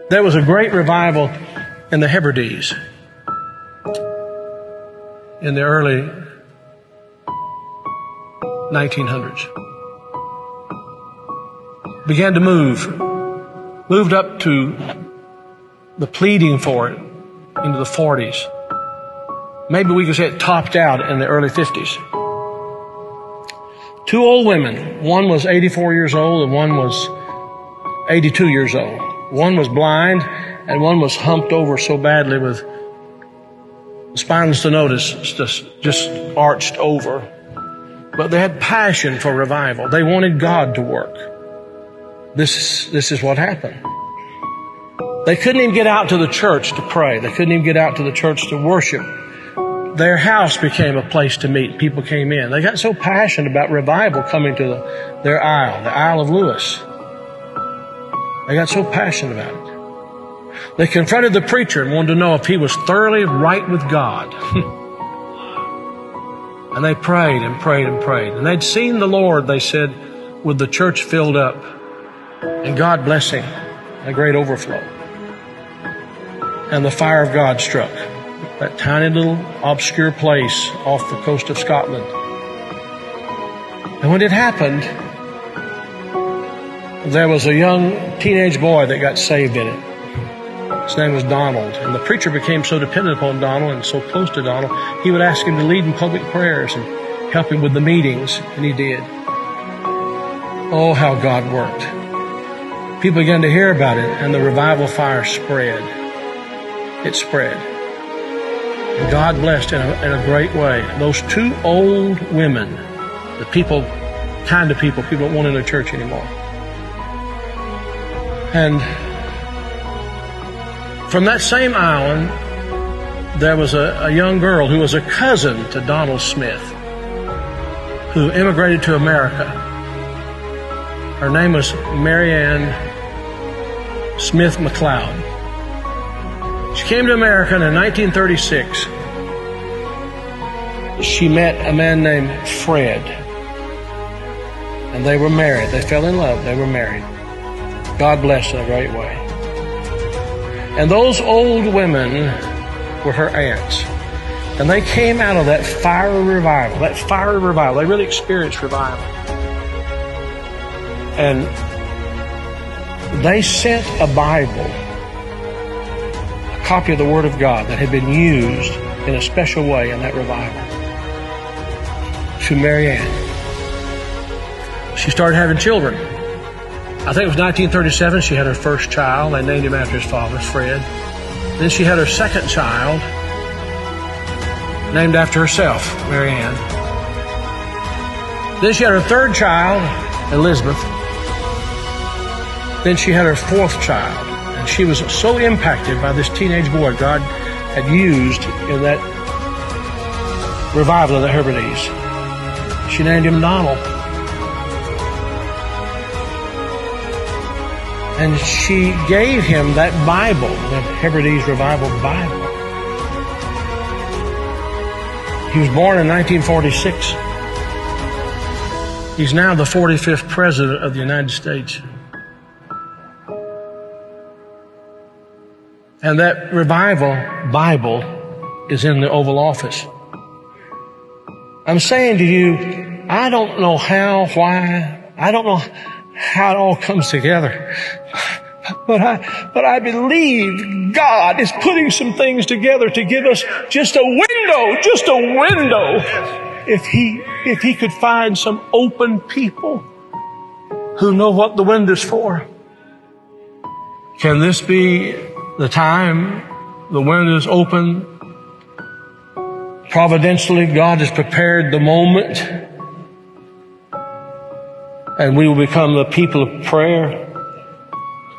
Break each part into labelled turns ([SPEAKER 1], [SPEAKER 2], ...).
[SPEAKER 1] There was a great revival in the Hebrides in the early 1900s. Began to moved up to the pleading for it into the 40s. Maybe we could say it topped out in the early 50s. Two old women. One was 84 years old and one was 82 years old. One was blind and one was humped over so badly with spinal stenosis, just arched over. But they had passion for revival. They wanted God to work. This is what happened. They couldn't even get out to the church to pray. They couldn't even get out to the church to worship. Their house became a place to meet. People came in. They got so passionate about revival coming to their isle, the Isle of Lewis. They got so passionate about it. They confronted the preacher and wanted to know if he was thoroughly right with God. And they prayed and prayed and prayed. And they'd seen the Lord, they said, with the church filled up and God blessing, a great overflow. And the fire of God struck that tiny little obscure place off the coast of Scotland. And when it happened, there was a young teenage boy that got saved in it. His name was Donald. And the preacher became so dependent upon Donald and so close to Donald, he would ask him to lead in public prayers and help him with the meetings, and he did. Oh, how God worked. People began to hear about it, and the revival fire spread. It spread. And God blessed in a great way. Those two old women, the kind of people don't want in the church anymore. And from that same island, there was a young girl who was a cousin to Donald Smith, who immigrated to America. Her name was Marianne Smith McLeod. She came to America and in 1936. She met a man named Fred. And they were married. They fell in love. They were married. God blessed in a great way. And those old women were her aunts. And they came out of that fiery revival. They really experienced revival. And they sent a Bible, a copy of the Word of God that had been used in a special way in that revival, to Marianne. She started having children. I think it was 1937 she had her first child. They named him after his father, Fred. Then she had her second child, named after herself, Marianne. Then she had her third child, Elizabeth. Then she had her fourth child. And she was so impacted by this teenage boy God had used in that revival of the Hebrides. She named him Donald. And she gave him that Bible, the Hebrides Revival Bible. He was born in 1946. He's now the 45th President of the United States. And that Revival Bible is in the Oval Office. I'm saying to you, I don't know how, why, I don't know how it all comes together. But I believe God is putting some things together to give us just a window. If he could find some open people who know what the window's for. Can this be the time the window's open? Providentially, God has prepared the moment, and we will become the people of prayer,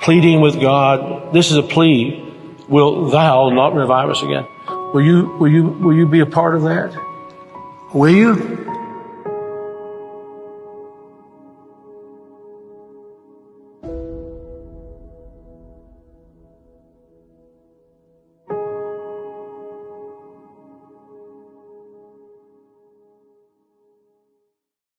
[SPEAKER 1] pleading with God. This is a plea. Will thou not revive us again? Will you be a part of that? Will you?